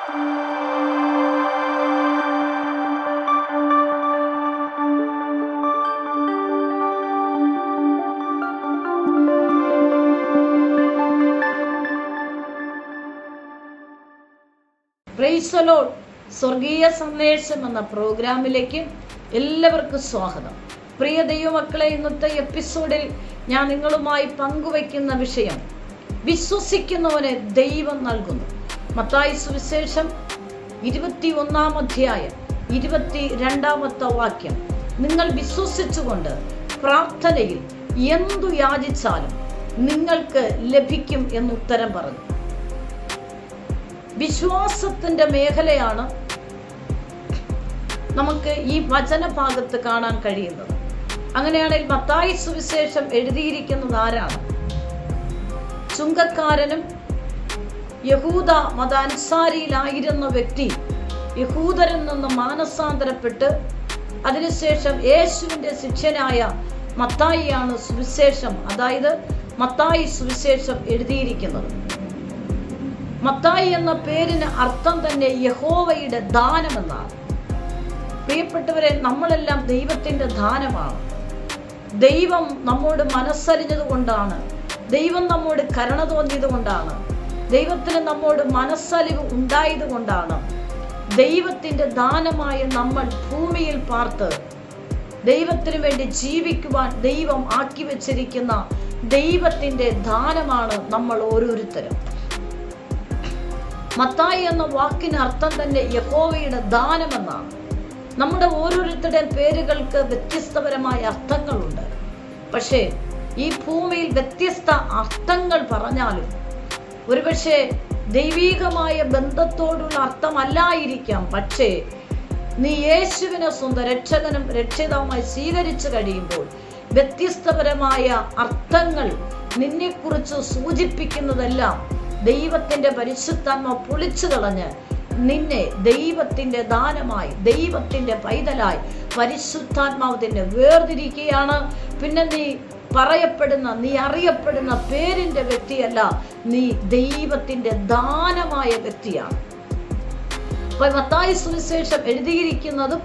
Praise the Lord. സ്വർഗീയ സന്ദേശം എന്ന പ്രോഗ്രാമിലേക്ക് എല്ലാവർക്കും സ്വാഗതം. പ്രിയ ദൈവമക്കളെ, ഇന്നത്തെ എപ്പിസോഡിൽ ഞാൻ നിങ്ങളുമായി പങ്കുവയ്ക്കുന്ന വിഷയം വിശ്വസിക്കുന്നവന് ദൈവം നൽകുന്നു. മത്തായി സുവിശേഷം 21-ാം അധ്യായം 22-ാമത്തെ വാക്യം, നിങ്ങൾ വിശ്വസിച്ചുകൊണ്ട് പ്രാർത്ഥനയിൽ എന്തു യാചിച്ചാലും നിങ്ങൾക്ക് ലഭിക്കും എന്നുത്തരം പറഞ്ഞു. വിശ്വാസത്തിന്റെ മേഖലയാണ് നമുക്ക് ഈ വചനഭാഗത്ത് കാണാൻ കഴിയുന്നത്. അങ്ങനെയാണെങ്കിൽ മത്തായി സുവിശേഷം എഴുതിയിരിക്കുന്നത് ആരാണ്? ചുങ്കക്കാരനും യഹൂദ മതാനുസാരിയിലായിരുന്ന വ്യക്തി യഹൂദരിൽ നിന്ന് മാനസാന്തരപ്പെട്ട് അതിനുശേഷം യേശുവിന്റെ ശിഷ്യനായ മത്തായിയാണ് സുവിശേഷം, അതായത് മത്തായി സുവിശേഷം എഴുതിയിരിക്കുന്നത്. മത്തായി എന്ന പേരിന് അർത്ഥം തന്നെ യഹോവയുടെ ദാനം എന്നാണ്. പ്രിയപ്പെട്ടവരെ, നമ്മളെല്ലാം ദൈവത്തിന്റെ ദാനമാണ്. ദൈവം നമ്മോട് മനസ്സറിഞ്ഞത് കൊണ്ടാണ്, ദൈവം നമ്മോട് കരുണ തോന്നിയത് കൊണ്ടാണ്, ദൈവത്തിന് നമ്മോട് മനസ്സലിവ് ഉണ്ടായത് കൊണ്ടാണ് ദൈവത്തിന്റെ ദാനമായ നമ്മൾ ഭൂമിയിൽ പാർത്ത് ദൈവത്തിന് വേണ്ടി ജീവിക്കുവാൻ ദൈവം ആക്കി വെച്ചിരിക്കുന്ന ദൈവത്തിന്റെ ദാനമാണ് നമ്മൾ ഓരോരുത്തരും. മത്തായി എന്ന വാക്കിന് അർത്ഥം തന്നെ യഹോവയുടെ ദാനം എന്നാണ്. നമ്മുടെ ഓരോരുത്തരുടെയും പേരുകൾക്ക് വ്യത്യസ്തപരമായ അർത്ഥങ്ങളുണ്ട്. പക്ഷേ ഈ ഭൂമിയിൽ വ്യത്യസ്ത അർത്ഥങ്ങൾ പറഞ്ഞാലും ഒരുപക്ഷെ ദൈവീകമായ ബന്ധത്തോടുള്ള അർത്ഥമല്ലായിരിക്കാം. പക്ഷേ നീ യേശുവിനെ സ്വന്തം രക്ഷകനും രക്ഷിതാവുമായി സ്വീകരിച്ചു കഴിയുമ്പോൾ വ്യത്യസ്തപരമായ അർത്ഥങ്ങൾ നിന്നെക്കുറിച്ച് സൂചിപ്പിക്കുന്നതെല്ലാം ദൈവത്തിന്റെ പരിശുദ്ധാത്മാവ് പൊളിച്ചു കളഞ്ഞ് നിന്നെ ദൈവത്തിന്റെ ദാനമായി, ദൈവത്തിന്റെ പൈതലായി പരിശുദ്ധാത്മാവ് തന്നെ വേർതിരിക്കുകയാണ്. പിന്നെ നീ പറയപ്പെടുന്ന, നീ അറിയപ്പെടുന്ന പേരിന്റെ വ്യക്തിയല്ല, നീ ദൈവത്തിന്റെ ദാനമായ വ്യക്തിയാണ്. അപ്പൊ മത്തായി സുവിശേഷം എഴുതിയിരിക്കുന്നതും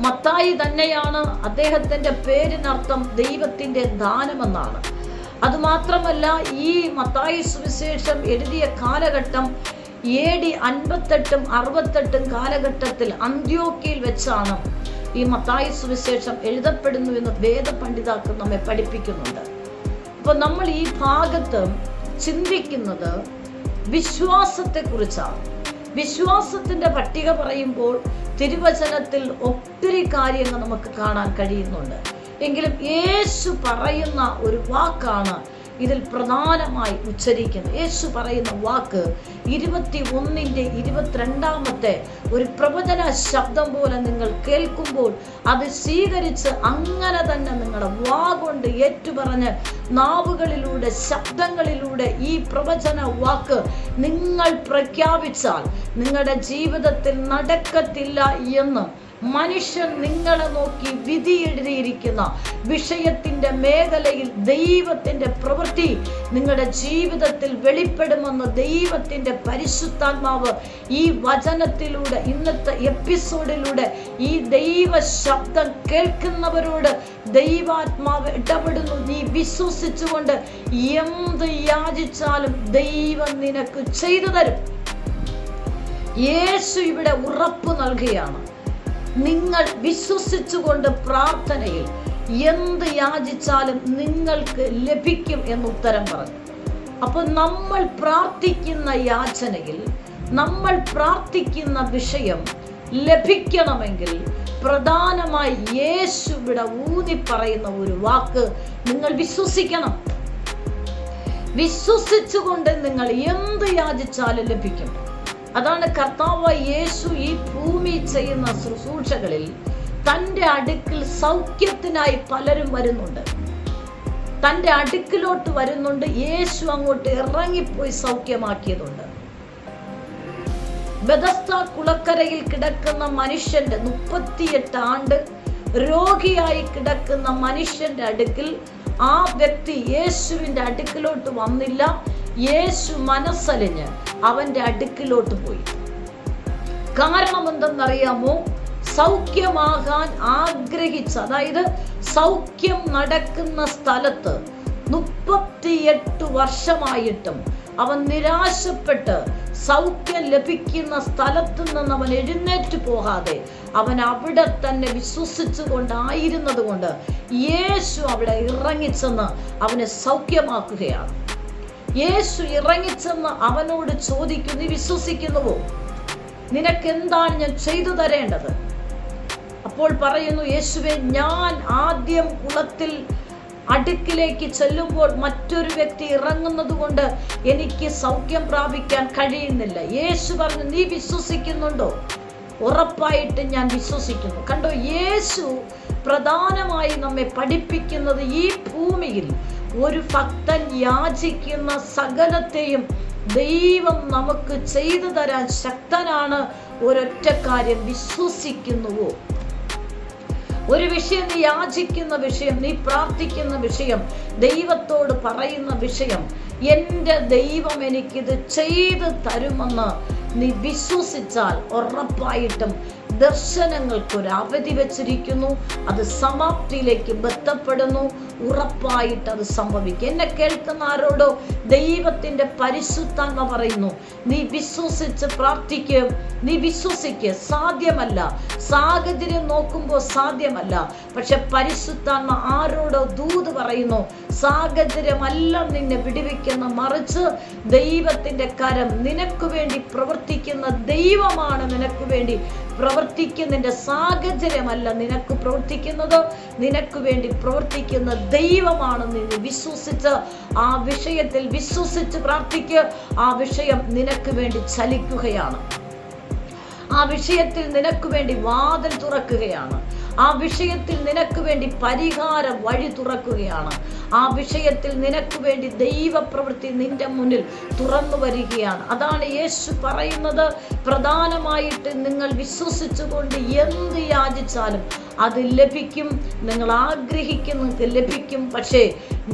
മത്തായി തന്നെയാണ്. അദ്ദേഹത്തിന്റെ പേരിനർത്ഥം ദൈവത്തിന്റെ ദാനമെന്നാണ്. അതുമാത്രമല്ല, ഈ മത്തായി സുവിശേഷം എഴുതിയ കാലഘട്ടം AD 58 68 കാലഘട്ടത്തിൽ അന്ത്യോക്യയിൽ വെച്ചാണ് ഈ മത്തായി സുവിശേഷം എഴുതപ്പെടുന്നു എന്ന് വേദപണ്ഡിതാക്കൾ നമ്മെ പഠിപ്പിക്കുന്നുണ്ട്. അപ്പൊ നമ്മൾ ഈ ഭാഗത്ത് ചിന്തിക്കുന്നത് വിശ്വാസത്തെ കുറിച്ചാണ്. വിശ്വാസത്തിന്റെ പട്ടിക പറയുമ്പോൾ തിരുവചനത്തിൽ ഒത്തിരി കാര്യങ്ങൾ നമുക്ക് കാണാൻ കഴിയുന്നുണ്ട്. എങ്കിലും യേശു പറയുന്ന ഒരു വാക്കാണ് ഇതിൽ പ്രധാനമായി ഉച്ചരിക്കുന്നത്. യേശു പറയുന്ന വാക്ക് 21-ന്റെ 22-ാമത്തെ ഒരു പ്രവചന ശബ്ദം പോലെ നിങ്ങൾ കേൾക്കുമ്പോൾ അത് സ്വീകരിച്ച് അങ്ങനെ തന്നെ നിങ്ങളുടെ വാ കൊണ്ട് ഏറ്റുപറഞ്ഞ് നാവുകളിലൂടെ, ശബ്ദങ്ങളിലൂടെ ഈ പ്രവചന വാക്ക് നിങ്ങൾ പ്രഖ്യാപിച്ചാൽ നിങ്ങളുടെ ജീവിതത്തിൽ നടക്കത്തില്ല എന്ന് മനുഷ്യൻ നിങ്ങളെ നോക്കി വിധി എഴുതിയിരിക്കുന്ന വിഷയത്തിന്റെ മേഖലയിൽ ദൈവത്തിന്റെ പ്രവൃത്തി നിങ്ങളുടെ ജീവിതത്തിൽ വെളിപ്പെടുമെന്ന് ദൈവത്തിന്റെ പരിശുദ്ധാത്മാവ് ഈ വചനത്തിലൂടെ, ഇന്നത്തെ എപ്പിസോഡിലൂടെ ഈ ദൈവ ശബ്ദം കേൾക്കുന്നവരോട് ദൈവാത്മാവ് ഇടപെടുന്നു. നീ വിശ്വസിച്ചുകൊണ്ട് എന്ത് യാചിച്ചാലും ദൈവം നിനക്ക് ചെയ്തു തരും. യേശു ഇവിടെ ഉറപ്പ് നൽകുകയാണ്. നിങ്ങൾ വിശ്വസിച്ചുകൊണ്ട് പ്രാർത്ഥനയിൽ എന്ത് യാചിച്ചാലും നിങ്ങൾക്ക് ലഭിക്കും എന്ന് ഉത്തരം പറഞ്ഞു. അപ്പോൾ നമ്മൾ പ്രാർത്ഥിക്കുന്ന യാചനയിൽ, നമ്മൾ പ്രാർത്ഥിക്കുന്ന വിഷയം ലഭിക്കണമെങ്കിൽ പ്രധാനമായി യേശു ഇവിടെ ഊന്നി പറയുന്ന ഒരു വാക്ക്, നിങ്ങൾ വിശ്വസിക്കണം. വിശ്വസിച്ചുകൊണ്ട് നിങ്ങൾ എന്ത് യാചിച്ചാലും ലഭിക്കും. അതാണ് കർത്താവ് യേശു ഈ ഭൂമി ചെയ്യുന്ന ശുശ്രൂഷകളിൽ തൻ്റെ അടുക്കൽ സൗഖ്യത്തിനായി പലരും വരുന്നുണ്ട്. തൻ്റെ അടുക്കിലോട്ട് വരുന്നുണ്ട്. യേശു അങ്ങോട്ട് ഇറങ്ങിപ്പോയി സൗഖ്യമാക്കിയതുണ്ട്. ബെഥസ്ദ കുളക്കരയിൽ കിടക്കുന്ന മനുഷ്യന്റെ 38 ആണ്ട് രോഗിയായി കിടക്കുന്ന മനുഷ്യന്റെ അടുക്കൽ ആ വ്യക്തി യേശുവിന്റെ അടുക്കിലോട്ട് വന്നില്ല. യേശു മനസ്സലിഞ്ഞ് അവന്റെ അടുക്കിലോട്ട് പോയി. കാരണം എന്തെന്നറിയാമോ? സൗഖ്യമാകാൻ ആഗ്രഹിച്ച, അതായത് സൗഖ്യം നടക്കുന്ന സ്ഥലത്ത് 38 വർഷമായിട്ടും അവൻ നിരാശപ്പെട്ട് സൗഖ്യം ലഭിക്കുന്ന സ്ഥലത്ത് നിന്ന് അവൻ എഴുന്നേറ്റ് പോകാതെ അവൻ അവിടെ തന്നെ വിശ്വസിച്ചു കൊണ്ടായിരുന്നത് കൊണ്ട് യേശു അവിടെ ഇറങ്ങിച്ചെന്ന് അവനെ സൗഖ്യമാക്കുകയാണ്. യേശു ഇറങ്ങിച്ചെന്ന് അവനോട് ചോദിക്കും, നീ വിശ്വസിക്കുന്നുവോ? നിനക്കെന്താണ് ഞാൻ ചെയ്തു തരേണ്ടത്? അപ്പോൾ പറയുന്നു, യേശുവേ, ഞാൻ ആദ്യം കുളത്തിൽ അടുക്കിലേക്ക് ചെല്ലുമ്പോൾ മറ്റൊരു വ്യക്തി ഇറങ്ങുന്നത് കൊണ്ട് എനിക്ക് സൗഖ്യം പ്രാപിക്കാൻ കഴിയുന്നില്ല. യേശു പറഞ്ഞു, നീ വിശ്വസിക്കുന്നുണ്ടോ? ഉറപ്പായിട്ട് ഞാൻ വിശ്വസിക്കുന്നു. കണ്ടോ, യേശു പ്രധാനമായി നമ്മെ പഠിപ്പിക്കുന്നത് ഈ ഭൂമിയിൽ ഒരു ഭക്തൻ യാചിക്കുന്ന സകലത്തെയും ദൈവം നമുക്ക് ചെയ്തു തരാൻ ശക്തനാണ്. ഒരൊറ്റ കാര്യം, വിശ്വസിക്കുന്നുവോ? ഒരു വിഷയം, നീ യാചിക്കുന്ന വിഷയം, നീ പ്രാർത്ഥിക്കുന്ന വിഷയം, ദൈവത്തോട് പറയുന്ന വിഷയം, എൻ്റെ ദൈവം എനിക്കിത് ചെയ്തു തരുമെന്ന് നീ വിശ്വസിച്ചാൽ ഉറപ്പായിട്ടും ദർശനങ്ങൾക്കൊരു അവധി വെച്ചിരിക്കുന്നു. അത് സമാപ്തിയിലേക്ക് ബന്ധപ്പെടുന്നു. ഉറപ്പായിട്ട് അത് സംഭവിക്കും. എന്നെ കേൾക്കുന്ന ആരോടോ ദൈവത്തിന്റെ പരിശുദ്ധാത്മ പറയുന്നു, നീ വിശ്വസിച്ച് പ്രാർത്ഥിക്കുക, നീ വിശ്വസിക്കുക. സാധ്യമല്ല, സാഹചര്യം നോക്കുമ്പോൾ സാധ്യമല്ല. പക്ഷെ പരിശുദ്ധാത്മ ആരോടോ ദൂത് പറയുന്നു, സാഹചര്യമല്ല നിന്നെ വിടുവിക്കുന്ന, മറിച്ച് ദൈവത്തിന്റെ കരം നിനക്ക് വേണ്ടി പ്രവർത്തിക്കുന്ന ദൈവമാണ് നിനക്ക് വേണ്ടി പ്രവർത്തിക്കുന്നതിന്റെ സാഹചര്യമല്ല നിനക്ക് പ്രവർത്തിക്കുന്നത്, നിനക്ക് വേണ്ടി പ്രവർത്തിക്കുന്ന ദൈവമാണ്. നീ വിശ്വസിച്ച് ആ വിഷയത്തിൽ വിശ്വസിച്ച് പ്രാർത്ഥിക്കുക. ആ വിഷയം നിനക്ക് വേണ്ടി ചലിക്കുകയാണ്. ആ വിഷയത്തിൽ നിനക്ക് വേണ്ടി വാതിൽ തുറക്കുകയാണ്. ആ വിഷയത്തിൽ നിനക്ക് വേണ്ടി പരിഹാര വഴി തുറക്കുകയാണ്. ആ വിഷയത്തിൽ നിനക്ക് വേണ്ടി ദൈവപ്രവൃത്തി നിന്റെ മുന്നിൽ തുറന്നു വരികയാണ്. അതാണ് യേശു പറയുന്നത്, പ്രധാനമായിട്ട് നിങ്ങൾ വിശ്വസിച്ചുകൊണ്ട് എന്ത് യാചിച്ചാലും അത് ലഭിക്കും. നിങ്ങൾ ആഗ്രഹിക്കുന്നത് ലഭിക്കും. പക്ഷേ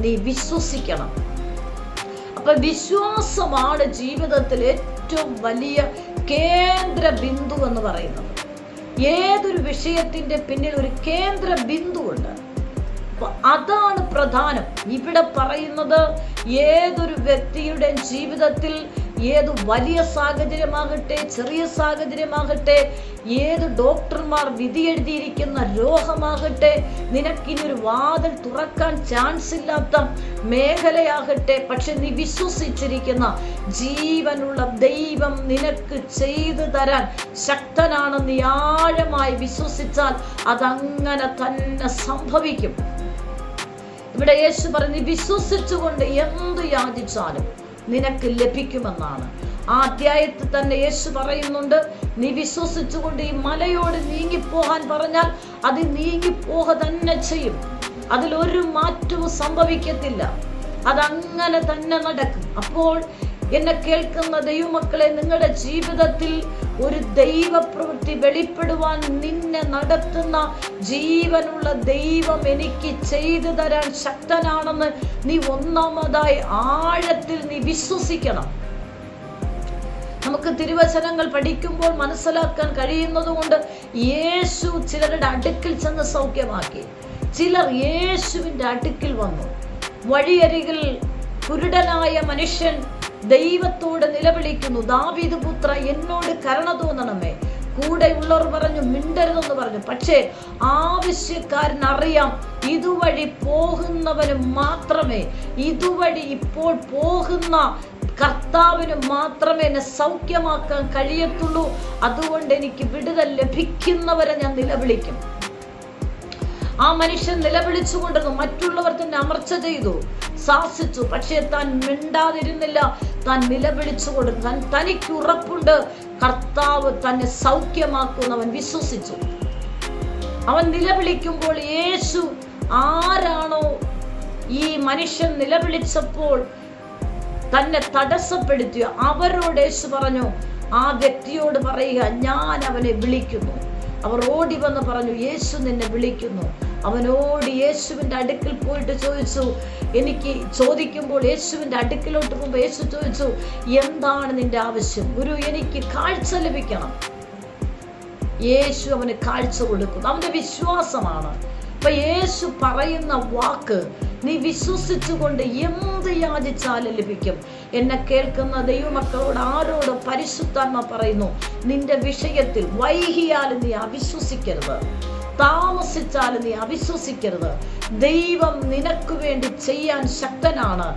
നീ വിശ്വസിക്കണം. അപ്പൊ വിശ്വാസമാണ് ജീവിതത്തിൽ ഏറ്റവും വലിയ കേന്ദ്ര ബിന്ദു എന്ന് പറയുന്നത്. ഏതൊരു വിഷയത്തിന്റെ പിന്നിൽ ഒരു കേന്ദ്ര ബിന്ദു ഉണ്ട്. അതാണ് പ്രധാനം. ഇവിടെ പറയുന്നത് ഏതൊരു വ്യക്തിയുടെ ജീവിതത്തിൽ ഏത് വലിയ സാഹചര്യമാകട്ടെ, ചെറിയ സാഹചര്യമാകട്ടെ, ഏത് ഡോക്ടർമാർ വിധി എഴുതിയിരിക്കുന്ന രോഗമാകട്ടെ, നിനക്കിനൊരു വാതിൽ തുറക്കാൻ ചാൻസ് ഇല്ലാത്ത മേഖലയാകട്ടെ, പക്ഷെ നീ വിശ്വസിച്ചിരിക്കുന്ന ജീവനുള്ള ദൈവം നിനക്ക് ചെയ്തു തരാൻ ശക്തനാണ്. നീ ആഴമായി വിശ്വസിച്ചാൽ അതങ്ങനെ തന്നെ സംഭവിക്കും. ഇവിടെ യേശു പറഞ്ഞു, വിശ്വസിച്ചുകൊണ്ട് എന്ത് യാചിച്ചാലും നിനക്ക് ലഭിക്കുമെന്നാണ്. ആ അധ്യായത്തിൽ തന്നെ യേശു പറയുന്നുണ്ട്, നീ വിശ്വസിച്ചുകൊണ്ട് ഈ മലയോട് നീങ്ങിപ്പോകാൻ പറഞ്ഞാൽ അത് നീങ്ങിപ്പോക തന്നെ ചെയ്യും. അതിലൊരു മാറ്റവും സംഭവിക്കത്തില്ല. അതങ്ങനെ തന്നെ നടക്കും. അപ്പോൾ എന്നെ കേൾക്കുന്ന ദൈവമക്കളെ, നിങ്ങളുടെ ജീവിതത്തിൽ ഒരു ദൈവപ്രവൃത്തി വെളിപ്പെടുവാൻ നിന്നെ നടത്തുന്ന ജീവനുള്ള ദൈവം എനിക്ക് ചെയ്തു തരാൻ ശക്തനാണെന്ന് നീ ഒന്നാമതായി ആഴത്തിൽ നീ വിശ്വസിക്കണം. നമുക്ക് തിരുവചനങ്ങൾ പഠിക്കുമ്പോൾ മനസ്സിലാക്കാൻ കഴിയുന്നത് കൊണ്ട് യേശു ചിലരുടെ അടുക്കിൽ ചെന്ന് സൗഖ്യമാക്കി. ചിലർ യേശുവിൻ്റെ അടുക്കിൽ വന്നു. വഴിയരികിൽ കുരുടനായ മനുഷ്യൻ ദൈവത്തോട് നിലവിളിക്കുന്നു, ദാവീദ് പുത്ര, എന്നോട് കരുണ തോന്നണമേ. കൂടെയുള്ളവർ പറഞ്ഞു, മിണ്ടരുതെന്ന് പറഞ്ഞു. പക്ഷേ ആവശ്യക്കാരൻ അറിയാം, ഇതുവഴി പോകുന്നവന് മാത്രമേ, ഇതുവഴി ഇപ്പോൾ പോകുന്ന കർത്താവിന് മാത്രമേ എന്നെ സൗഖ്യമാക്കാൻ കഴിയത്തുള്ളൂ. അതുകൊണ്ട് എനിക്ക് വിടുതൽ ലഭിക്കുന്നവരെ ഞാൻ നിലവിളിക്കും. ആ മനുഷ്യൻ നിലവിളിച്ചുകൊണ്ടിരുന്നു. മറ്റുള്ളവർ തന്നെ അമർച്ച ചെയ്തു, ശാസിച്ചു. പക്ഷേ താൻ മിണ്ടാതിരുന്നില്ല. താൻ നിലവിളിച്ചുകൊണ്ട് തനിക്ക് ഉറപ്പുണ്ട് കർത്താവ് തന്നെ സൗഖ്യമാക്കുന്നവൻ വിശ്വസിച്ചു. അവൻ നിലവിളിക്കുമ്പോൾ യേശു ആരാണോ ഈ മനുഷ്യൻ നിലവിളിച്ചപ്പോൾ തന്നെ തടസ്സപ്പെടുത്തിയോ അവരോട് യേശു പറഞ്ഞു, ആ വ്യക്തിയോട് പറയുക, ഞാൻ അവനെ വിളിക്കുന്നു. അവർ ഓടി വന്ന് പറഞ്ഞു, യേശു നിന്നെ വിളിക്കുന്നു. അവനോട് യേശുവിൻ്റെ അടുക്കൽ പോയിട്ട് ചോദിച്ചു. എനിക്ക് ചോദിക്കുമ്പോൾ യേശുവിൻ്റെ അടുക്കിലോട്ട് പോകുമ്പോൾ യേശു ചോദിച്ചു, എന്താണ് നിന്റെ ആവശ്യം? ഗുരു, എനിക്ക് കാഴ്ച ലഭിക്കണം. യേശു അവന് കാഴ്ച കൊടുക്കുന്നു. അവന്റെ വിശ്വാസമാണ്. അപ്പൊ യേശു പറയുന്ന വാക്ക് നീ വിശ്വസിച്ചുകൊണ്ട് എന്ത് യാചിച്ചാലും ലഭിക്കും. എന്നെ കേൾക്കുന്ന ദൈവമക്കളോട് ആരോട് പരിശുദ്ധാത്മ പറയുന്നു, നിന്റെ വിഷയത്തിൽ വൈകിയാലും നീ അവിശ്വസിക്കരുത്, താമസിച്ചാലും നീ അവിശ്വസിക്കരുത്. ദൈവം നിനക്ക് വേണ്ടി ചെയ്യാൻ ശക്തനാണ്.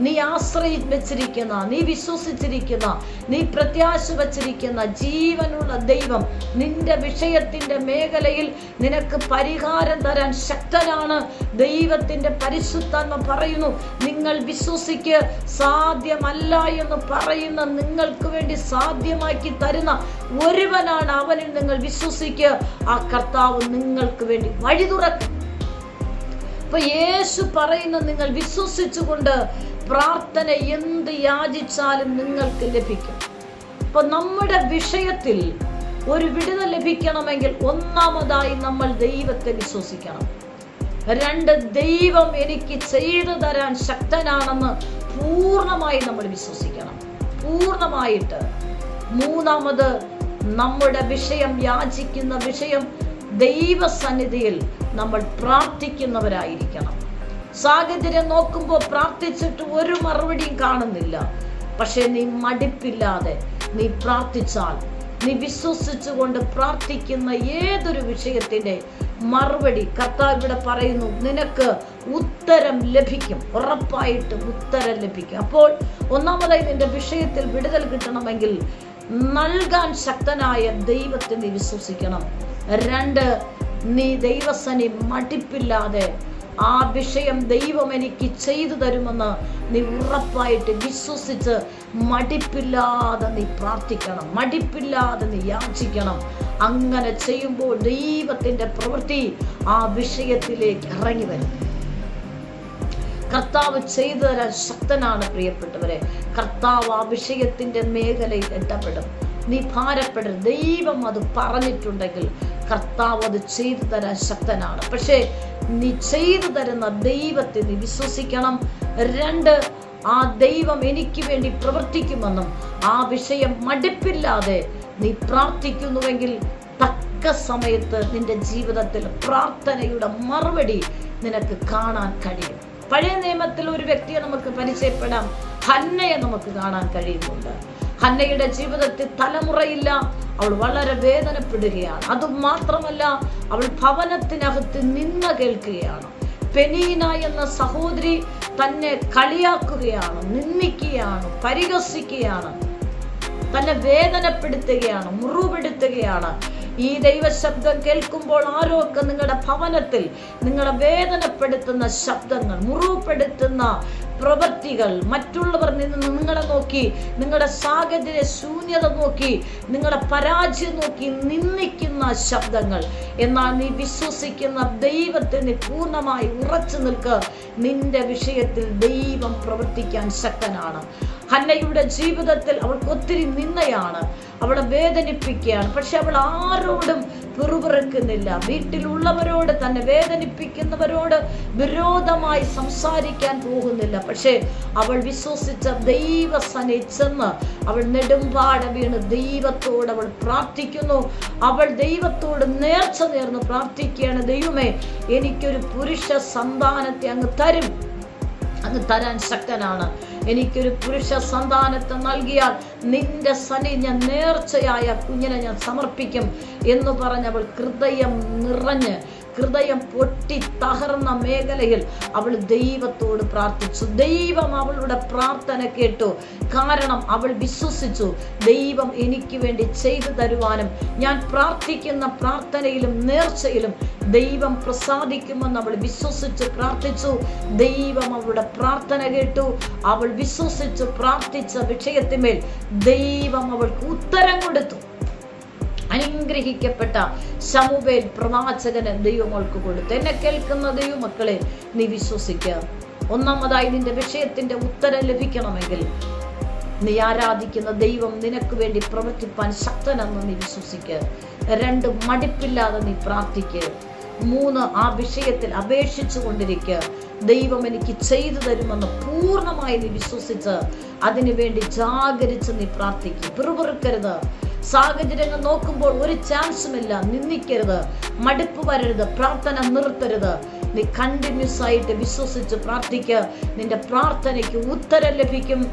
നീ ആശ്രയിച്ച് വെച്ചിരിക്കുന്ന, നീ വിശ്വസിച്ചിരിക്കുന്ന, നീ പ്രത്യാശ വച്ചിരിക്കുന്ന ജീവനുള്ള ദൈവം നിന്റെ വിഷയത്തിന്റെ മേഖലയിൽ നിനക്ക് പരിഹാരം തരാൻ ശക്തനാണ്. ദൈവത്തിന്റെ പരിശുദ്ധാത്മ പറയുന്നു, നിങ്ങൾ വിശ്വസിക്ക്, സാധ്യമല്ല എന്ന് പറയുന്ന നിങ്ങൾക്ക് വേണ്ടി സാധ്യമാക്കി തരുന്ന ഒരുവനാണ്. അവനിൽ നിങ്ങൾ വിശ്വസിക്ക്, ആ കർത്താവ് നിങ്ങൾക്ക് വേണ്ടി വഴി തുറക്കും. അപ്പൊ യേശു പറയുന്ന നിങ്ങൾ വിശ്വസിച്ചുകൊണ്ട് പ്രാർത്ഥന എന്ത് യാചിച്ചാലും നിങ്ങൾക്ക് ലഭിക്കും. അപ്പൊ നമ്മുടെ വിഷയത്തിൽ ഒരു വിടുതൽ ലഭിക്കണമെങ്കിൽ ഒന്നാമതായി നമ്മൾ ദൈവത്തെ വിശ്വസിക്കണം. 2, ദൈവം എനിക്ക് ചെയ്തു തരാൻ ശക്തനാണെന്ന് പൂർണ്ണമായി നമ്മൾ വിശ്വസിക്കണം, പൂർണ്ണമായിട്ട്. 3, നമ്മുടെ വിഷയം, യാചിക്കുന്ന വിഷയം ദൈവസന്നിധിയിൽ നമ്മൾ പ്രാർത്ഥിക്കുന്നവരായിരിക്കണം. സാഹചര്യം നോക്കുമ്പോൾ പ്രാർത്ഥിച്ചിട്ട് ഒരു മറുപടിയും കാണുന്നില്ല. പക്ഷെ നീ മടിപ്പില്ലാതെ നീ പ്രാർത്ഥിച്ചാൽ, നീ വിശ്വസിച്ചുകൊണ്ട് പ്രാർത്ഥിക്കുന്ന ഏതൊരു വിഷയത്തിന്റെ മറുപടി കർത്താവ് ഇവിടെ പറയുന്നു, നിനക്ക് ഉത്തരം ലഭിക്കും, ഉറപ്പായിട്ട് ഉത്തരം ലഭിക്കും. അപ്പോൾ ഒന്നാമതായി നിന്റെ വിഷയത്തിൽ വിടുതൽ കിട്ടണമെങ്കിൽ നൽകാൻ ശക്തനായ ദൈവത്തെ നീ വിശ്വസിക്കണം. 2, നീ ദൈവസനി മടിപ്പില്ലാതെ ആ വിഷയം ദൈവം എനിക്ക് ചെയ്തു തരുമെന്ന് നീ ഉറപ്പായിട്ട് വിശ്വസിച്ച് മടിപ്പില്ലാതെ നീ പ്രാർത്ഥിക്കണം, മടിപ്പില്ലാതെ നീ യാചിക്കണം. അങ്ങനെ ചെയ്യുമ്പോൾ ദൈവത്തിന്റെ പ്രവൃത്തി ആ വിഷയത്തിലേക്ക് ഇറങ്ങി വരും. കർത്താവ് ചെയ്തു തരാൻ ശക്തനാണ്. പ്രിയപ്പെട്ടവരെ, കർത്താവ് ആ വിഷയത്തിന്റെ മേഖലയിൽ ഇടപെടും. നീ ഭാരപ്പെടരുത്. ദൈവം അത് പറഞ്ഞിട്ടുണ്ടെങ്കിൽ കർത്താവ് അത് ചെയ്തു തരാൻ ശക്തനാണ്. പക്ഷേ നീ ചെയ്തു തരുന്ന ദൈവത്തെ നീ വിശ്വസിക്കണം. 2, ആ ദൈവം എനിക്ക് വേണ്ടി പ്രവർത്തിക്കുമെന്നും ആ വിഷയം മടുപ്പില്ലാതെ നീ പ്രാർത്ഥിക്കുന്നുവെങ്കിൽ തക്ക സമയത്ത് നിന്റെ ജീവിതത്തിൽ പ്രാർത്ഥനയുടെ മറുപടി നിനക്ക് കാണാൻ കഴിയും. പഴയ നിയമത്തിൽ ഒരു വ്യക്തിയെ നമുക്ക് പരിചയപ്പെടാം. ഹന്നയെ നമുക്ക് കാണാൻ കഴിയുന്നുണ്ട്. ഹന്നയുടെ ജീവിതത്തിൽ തലമുറയില്ല. അവൾ വളരെ വേദനപ്പെടുകയാണ്. അതുമാത്രമല്ല, അവൾ ഭവനത്തിനകത്ത് നിന്ന കേൾക്കുകയാണ്. പെനീന എന്ന സഹോദരി തന്നെ കളിയാക്കുകയാണ്, നിന്ദിക്കുകയാണ്, പരിഹസിക്കുകയാണ്, തന്നെ വേദനപ്പെടുത്തുകയാണ്, മുറിപ്പെടുത്തുകയാണ്. ഈ ദൈവശബ്ദം കേൾക്കുമ്പോൾ ആരൊക്കെ നിങ്ങളുടെ ഭവനത്തിൽ നിങ്ങളെ വേദനപ്പെടുത്തുന്ന ശബ്ദങ്ങൾ, മുറിപ്പെടുത്തുന്ന പ്രവൃത്തികൾ, മറ്റുള്ളവർ നിങ്ങളെ നോക്കി, നിങ്ങളുടെ സാഹചര്യ ശൂന്യത നോക്കി, നിങ്ങളുടെ പരാജയം നോക്കി നിന്ദിക്കുന്ന ശബ്ദങ്ങൾ, എന്നാൽ നീ വിശ്വസിക്കുന്ന ദൈവത്തെ നീ പൂർണ്ണമായി ഉറച്ചു നിൽക്ക്. നിന്റെ വിഷയത്തിൽ ദൈവം പ്രവർത്തിക്കാൻ ശക്തനാണ്. ഹന്നയുടെ ജീവിതത്തിൽ അവൾക്ക് ഒത്തിരി നിന്ദയാണ്, അവളെ വേദനിപ്പിക്കുകയാണ്. പക്ഷെ അവൾ ആരോടും പിറുപിറുക്കുന്നില്ല. വീട്ടിലുള്ളവരോട്, തന്നെ വേദനിപ്പിക്കുന്നവരോട് വിരോധമായി സംസാരിക്കാൻ പോകുന്നില്ല. പക്ഷേ അവൾ വിശ്വസിച്ച ദൈവസന്നിധി ചെന്ന് അവൾ നെടുമ്പാട വീണ് ദൈവത്തോട് അവൾ പ്രാർത്ഥിക്കുന്നു. അവൾ ദൈവത്തോട് നേർച്ച നേർന്ന് പ്രാർത്ഥിക്കുകയാണ്, ദൈവമേ എനിക്കൊരു പുരുഷ സന്താനത്തെ അങ്ങ് തരും, അങ്ങ് തരാൻ ശക്തനാണ്. എനിക്കൊരു പുരുഷ സന്താനത്തെ നൽകിയാൽ നിന്റെ സനി ഞാൻ നേർച്ചയായ കുഞ്ഞിനെ ഞാൻ സമർപ്പിക്കും എന്ന് പറഞ്ഞവൾ ഹൃദയം നിറഞ്ഞ്, ഹൃദയം പൊട്ടി തകർന്ന മേഖലയിൽ അവൾ ദൈവത്തോട് പ്രാർത്ഥിച്ചു. ദൈവം അവളുടെ പ്രാർത്ഥന കേട്ടു. കാരണം അവൾ വിശ്വസിച്ചു, ദൈവം എനിക്ക് വേണ്ടി ചെയ്തു തരുവാനും ഞാൻ പ്രാർത്ഥിക്കുന്ന പ്രാർത്ഥനയിലും നേർച്ചയിലും ദൈവം പ്രസാദിക്കുമെന്ന് അവൾ വിശ്വസിച്ച് പ്രാർത്ഥിച്ചു. ദൈവം അവളുടെ പ്രാർത്ഥന കേട്ടു. അവൾ വിശ്വസിച്ച് പ്രാർത്ഥിച്ച വിഷയത്തിന്മേൽ ദൈവം അവൾക്ക് ഉത്തരം കൊടുത്തു. അനുഗ്രഹിക്കപ്പെട്ട ശമൂവേൽ പ്രവാചകന് ദൈവമോൾക്ക് കൊടുത്തു. എന്നെ കേൾക്കുന്ന ദൈവമക്കളെ, നീ വിശ്വസിക്കുക. ഒന്നാമതായി നിന്റെ വിഷയത്തിന്റെ ഉത്തരം ലഭിക്കണമെങ്കിൽ നീ ആരാധിക്കുന്ന ദൈവം നിനക്ക് വേണ്ടി പ്രവർത്തിപ്പാൻ ശക്തനെന്ന് നീ വിശ്വസിക്കുക. 2, മടിപ്പില്ലാതെ നീ പ്രാർത്ഥിക്കുക. 3 ആ വിഷയത്തിൽ അപേക്ഷിച്ചു കൊണ്ടിരിക്കുക. ദൈവം എനിക്ക് ചെയ്തു തരുമെന്ന് പൂർണ്ണമായി നീ വിശ്വസിച്ച് അതിനു വേണ്ടി ജാഗരിച്ച് നീ പ്രാർത്ഥിക്കുക. പിറുപിറുക്കരുത്. സാഹചര്യങ്ങൾ നോക്കുമ്പോൾ ഒരു ചാൻസുമില്ല, നിന്ദിക്കരുത്, മടുപ്പ് വരരുത്, പ്രാർത്ഥന നിർത്തരുത്. നീ കണ്ടിന്യൂസ് ആയിട്ട് വിശ്വസിച്ച് പ്രാർത്ഥിക്കുക. നിന്റെ പ്രാർത്ഥനയ്ക്ക് ഉത്തരം ലഭിക്കും.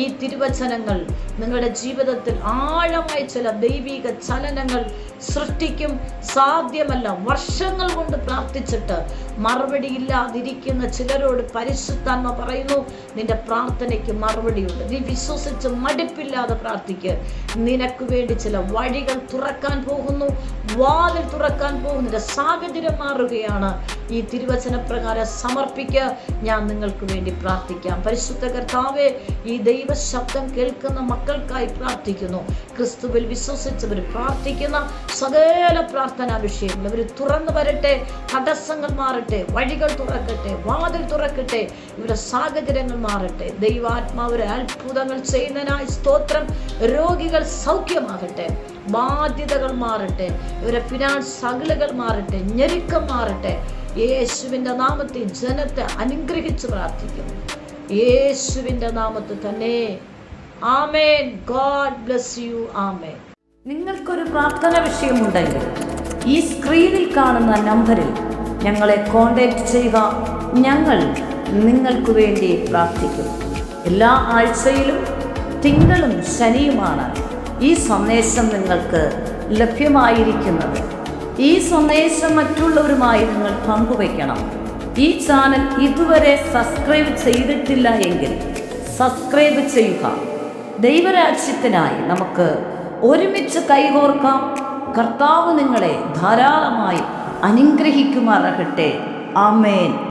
ഈ തിരുവചനങ്ങൾ നിങ്ങളുടെ ജീവിതത്തിൽ ആഴമായ ചില ദൈവിക ചലനങ്ങൾ സൃഷ്ടിക്കും. സാധ്യമല്ല, വർഷങ്ങൾ കൊണ്ട് പ്രാർത്ഥിച്ചിട്ട് മറുപടി ഇല്ലാതിരിക്കുന്ന ചിലരോട് പരിശുദ്ധാത്മ പറയുന്നു, നിന്റെ പ്രാർത്ഥനയ്ക്ക് മറുപടിയുണ്ട്. നീ വിശ്വസിച്ച് മടുപ്പില്ലാതെ പ്രാർത്ഥിക്കുക. നിനക്ക് വേണ്ടി ചില വഴികൾ തുറക്കാൻ പോകുന്നു, വാതിൽ തുറക്കാൻ പോകുന്നു. നിന്റെ സാഹചര്യം മാറുകയാണ്. ഈ തിരുവചന പ്രകാരം സമർപ്പിക്കുക. ഞാൻ നിങ്ങൾക്ക് വേണ്ടി പ്രാർത്ഥിക്കാം. പരിശുദ്ധ കർത്താവേ, ഈ ദൈവശബ്ദം കേൾക്കുന്ന മക്കൾക്കായി പ്രാർത്ഥിക്കുന്നു. ക്രിസ്തുവിൽ വിശ്വസിച്ചവർ പ്രാർത്ഥിക്കുന്ന സകല പ്രാർത്ഥനാ വിഷയങ്ങൾ അവർ തുറന്നു വരട്ടെ. തടസ്സങ്ങൾ മാറട്ടെ, വഴികൾ തുറക്കട്ടെ, വാതിൽ തുറക്കട്ടെ, ഇവരുടെ സാഹചര്യങ്ങൾ മാറട്ടെ. ദൈവാത്മാവരെ അത്ഭുതങ്ങൾ ചെയ്യുന്നതിനായി സ്തോത്രം. രോഗികൾ സൗഖ്യമാകട്ടെ, ബാധ്യതകൾ മാറട്ടെ, ഇവരുടെ ഫിനാൻസ് സകലുകൾ മാറട്ടെ, ഞെരുക്കം മാറട്ടെ. യേശുവിൻ്റെ നാമത്തിൽ ജനത്തെ അനുഗ്രഹിച്ച് പ്രാർത്ഥിക്കുന്നു. യേശുവിൻ്റെ നാമത്തിൽ തന്നെ. ആമേൻ. God bless you. ആമേൻ. നിങ്ങൾക്കൊരു പ്രാർത്ഥന വിഷയമുണ്ടെങ്കിൽ ഈ സ്ക്രീനിൽ കാണുന്ന നമ്പറിൽ ഞങ്ങളെ കോൺടാക്റ്റ് ചെയ്യുക. ഞങ്ങൾ നിങ്ങൾക്ക് വേണ്ടി പ്രാർത്ഥിക്കും. എല്ലാ ആഴ്ചയിലും തിങ്കളും ശനിയുമാണ് ഈ സന്ദേശം നിങ്ങൾക്ക് ലഭ്യമായിരിക്കുന്നത്. ഈ സന്ദേശം മറ്റുള്ളവരുമായി നിങ്ങൾ പങ്കുവയ്ക്കണം. ഈ ചാനൽ ഇതുവരെ സബ്സ്ക്രൈബ് ചെയ്തിട്ടില്ല എങ്കിൽ സബ്സ്ക്രൈബ് ചെയ്യുക. ദൈവരാജ്യത്തിനായി നമുക്ക് ഒരുമിച്ച് കൈകോർക്കാം. കർത്താവ് നിങ്ങളെ ധാരാളമായി അനുഗ്രഹിക്കുമാറാകട്ടെ. ആമേൻ.